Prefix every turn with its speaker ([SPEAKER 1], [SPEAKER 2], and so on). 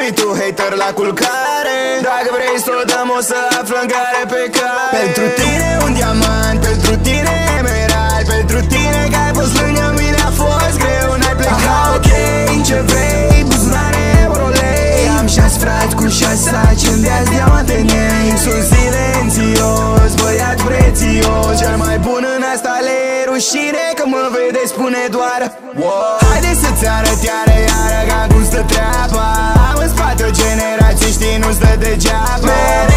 [SPEAKER 1] vii tu, hater, la culcare. Dacă vrei să o dăm, o să aflăm care pe care. Pentru tine un diamant, pentru tine emerald, pentru tine că ai fost lângă mine a fost greu, n-ai plecat. Ok, ce vrei, buzunare, eurolei. Am 6 frați cu 6 saci, îndeați diamante în ei. Sunt silențios, băiat prețios, cel mai bun în asta le rușine că mă vede, spune doar wow. Haide să-ți arăt iară, ca cum stă treaba. Am în spate o generație, știi, nu stă degeaba.